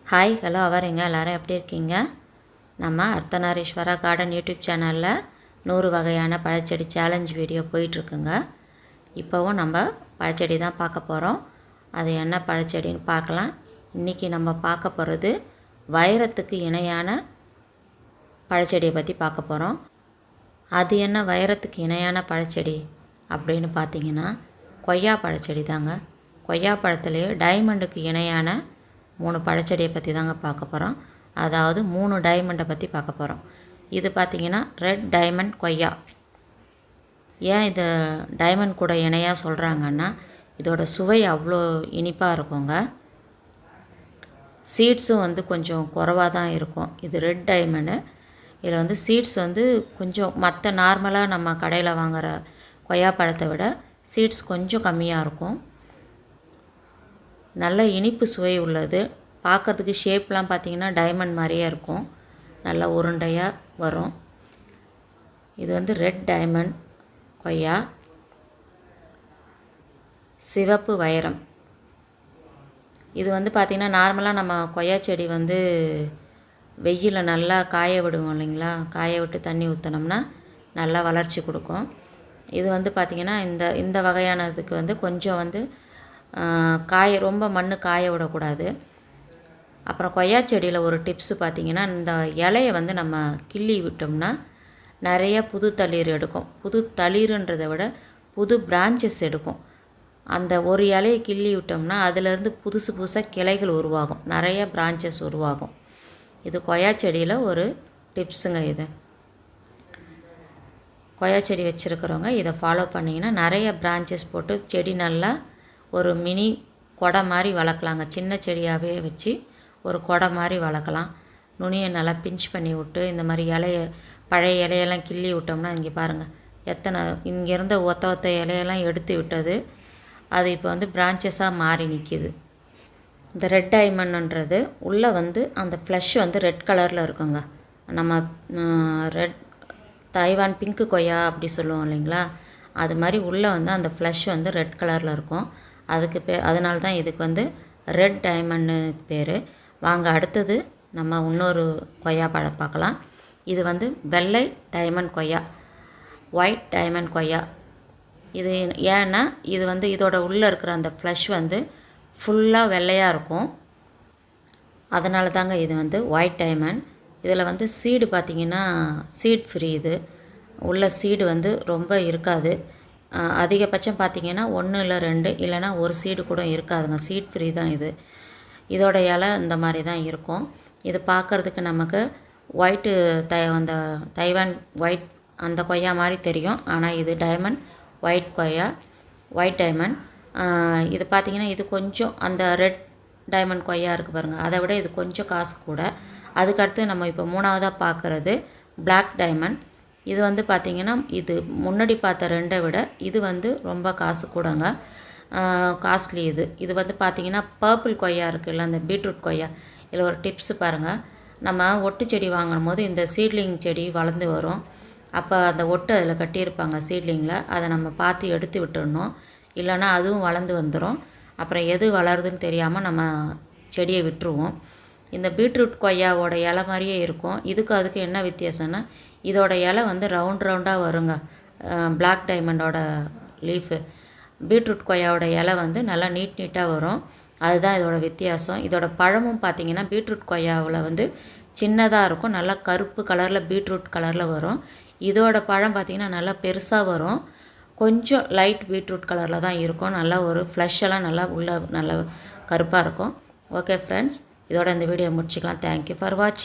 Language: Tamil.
ஹாய் ஹலோ அவருங்க எல்லோரும் எப்படி இருக்கீங்க? நம்ம அர்த்தநாரீஸ்வரா கார்டன் யூடியூப் சேனலில் 100 வகையான பழச்செடி சேலஞ்ச் வீடியோ போயிட்டுருக்குங்க. இப்போவும் நம்ம பழச்செடி தான் பார்க்க போகிறோம். அது என்ன பழச்செடின்னு பார்க்கலாம். இன்றைக்கி நம்ம பார்க்க போகிறது வைரத்துக்கு இணையான பழச்செடியை பற்றி பார்க்க போகிறோம். அது என்ன வைரத்துக்கு இணையான பழச்செடி அப்படின்னு பார்த்தீங்கன்னா கொய்யா பழச்செடி தாங்க. கொய்யா பழத்துலேயே டைமண்டுக்கு இணையான 3 பழச்செடியை பற்றி தாங்க பார்க்க போகிறோம். அதாவது 3 டைமண்டை பற்றி பார்க்க போகிறோம். இது பார்த்திங்கன்னா ரெட் டைமண்ட் கொய்யா. ஏன் இது டைமண்ட் கூட இணையாக சொல்கிறாங்கன்னா இதோட சுவை அவ்வளோ இனிப்பாக இருக்குங்க. சீட்ஸும் கொஞ்சம் குறைவாக தான் இருக்கும். இது ரெட் டைமண்டு. இதில் சீட்ஸ் கொஞ்சம் மற்ற நார்மலாக நம்ம கடையில் வாங்குகிற கொய்யா பழத்தை விட சீட்ஸ் கொஞ்சம் கம்மியாக இருக்கும். நல்ல இனிப்பு சுவை உள்ளது. பார்க்குறதுக்கு ஷேப்லாம் பார்த்திங்கன்னா டைமண்ட் மாதிரியே இருக்கும். நல்லா உருண்டையாக வரும். இது ரெட் டைமண்ட் கொய்யா. சிவப்பு வைரம். இது பார்த்திங்கன்னா நார்மலாக நம்ம கொய்யா செடி வெயிலில் நல்லா காய விடுவோம் இல்லைங்களா? காய விட்டு தண்ணி ஊற்றினோம்னா நல்லா வளர்ச்சி கொடுக்கும். இது பார்த்திங்கன்னா இந்த வகையானதுக்கு கொஞ்சம் ரொம்ப மண் காய விடக்கூடாது. அப்புறம் கொய்யா செடியில் ஒரு டிப்ஸு பார்த்திங்கன்னா இந்த இலையை நம்ம கிள்ளி விட்டோம்னா நிறைய புது தளிர் எடுக்கும். புது தளிர்ன்றதை விட புது பிரான்ச்சஸ் எடுக்கும். அந்த ஒரு இலையை கிள்ளி விட்டோம்னா அதிலேருந்து புதுசு புதுசாக கிளைகள் உருவாகும். நிறைய பிரான்ச்சஸ் உருவாகும். இது கொய்யா செடியில் ஒரு டிப்ஸுங்க. இது கொய்யா செடி வச்சுருக்கிறவங்க இதை ஃபாலோ பண்ணிங்கன்னா நிறைய பிரான்ச்சஸ் போட்டு செடி நல்லா ஒரு மினி கொடை மாதிரி வளர்க்கலாங்க. சின்ன செடியாகவே வச்சு ஒரு கொடை மாதிரி வளர்க்கலாம். நுனியை நல்லா பிஞ்ச் பண்ணி விட்டு இந்த மாதிரி பழைய இலையெல்லாம் கிள்ளி விட்டோம்னா இங்கே பாருங்கள் எத்தனை இங்கேருந்த ஒத்த இலையெல்லாம் எடுத்து விட்டது. அது இப்போ பிரான்ச்சஸாக மாறி நிற்கிது. இந்த ரெட் டைமண்ட்ன்றது உள்ளே அந்த ஃப்ளஷ் ரெட் கலரில் இருக்குங்க. நம்ம ரெட் தைவான் பிங்க்கு கொய்யா அப்படி சொல்லுவோம் இல்லைங்களா? அது மாதிரி உள்ளே அந்த ஃப்ளஷ் ரெட் கலரில் இருக்கும். அதனால தான் இதுக்கு ரெட் டைமண்ட்னு பேர். வாங்க அடுத்தது நம்ம இன்னொரு கொய்யா பழம் பார்க்கலாம். இது வெள்ளை டைமண்ட் கொய்யா, ஒயிட் டைமண்ட் கொய்யா. இது ஏன்னா இது இதோட உள்ளே இருக்கிற அந்த ஃப்ளஷ் ஃபுல்லாக வெள்ளையாக இருக்கும். அதனால தாங்க இது ஒயிட் டைமண்ட். இதில் சீடு பார்த்திங்கன்னா சீட் ஃப்ரீ. இது உள்ள சீடு ரொம்ப இருக்காது. அதிகபட்சம் பார்த்திங்கன்னா 1 இல்லை 2 இல்லைனா ஒரு சீடு கூட இருக்காதுங்க. சீட் ஃப்ரீ தான் இது. இதோட இலை இந்த மாதிரி தான் இருக்கும். இது பார்க்குறதுக்கு நமக்கு ஒயிட்டு அந்த தைவான் ஒயிட் அந்த கொய்யா மாதிரி தெரியும். ஆனால் இது டைமண்ட் ஒயிட் கொய்யா, ஒயிட் டைமண்ட். இது பார்த்திங்கன்னா இது கொஞ்சம் அந்த ரெட் டைமண்ட் கொய்யா இருக்குது பாருங்கள், அதை விட இது கொஞ்சம் காசு கூட. அதுக்கடுத்து நம்ம இப்போ 3ஆவதாக பார்க்குறது பிளாக் டைமண்ட். இது பார்த்திங்கன்னா இது முன்னாடி பார்த்த 2ஐ விட இது ரொம்ப காசு கூடங்க, காஸ்ட்லி. இது பார்த்திங்கன்னா பர்பிள் கொய்யா இருக்குல்ல, அந்த பீட்ரூட் கொய்யா. இதில் ஒரு டிப்ஸு பாருங்கள். நம்ம ஒட்டு செடி வாங்கும் போது இந்த சீட்லிங் செடி வளர்ந்து வரும். அப்போ அந்த ஒட்டு அதில் கட்டியிருப்பாங்க சீட்லிங்கில். அதை நம்ம பார்த்து எடுத்து விட்டுடணும். இல்லைனா அதுவும் வளர்ந்து வந்துடும். அப்புறம் எது வளருதுன்னு தெரியாமல் நம்ம செடியை விட்டுருவோம். இந்த பீட்ரூட் கொய்யாவோட இலை மாதிரியே இருக்கும். அதுக்கு என்ன வித்தியாசம்னா இதோட இலை ரவுண்டாக வருங்க. பிளாக் டைமண்டோட லீஃபு. பீட்ரூட் கொய்யாவோட இலை நல்லா நீட்டாக வரும். அதுதான் இதோட வித்தியாசம். இதோட பழமும் பார்த்திங்கன்னா பீட்ரூட் கொய்யாவில் சின்னதாக இருக்கும். நல்லா கருப்பு கலரில் பீட்ரூட் கலரில் வரும். இதோட பழம் பார்த்திங்கன்னா நல்லா பெருசாக வரும். கொஞ்சம் லைட் பீட்ரூட் கலரில் தான் இருக்கும். நல்லா ஒரு ஃப்ளஷெல்லாம் நல்லா நல்லா கருப்பாக இருக்கும். ஓகே ஃப்ரெண்ட்ஸ், இதோட இந்த வீடியோ முடிச்சுக்கலாம். தேங்க்யூ ஃபார் வாட்சிங்.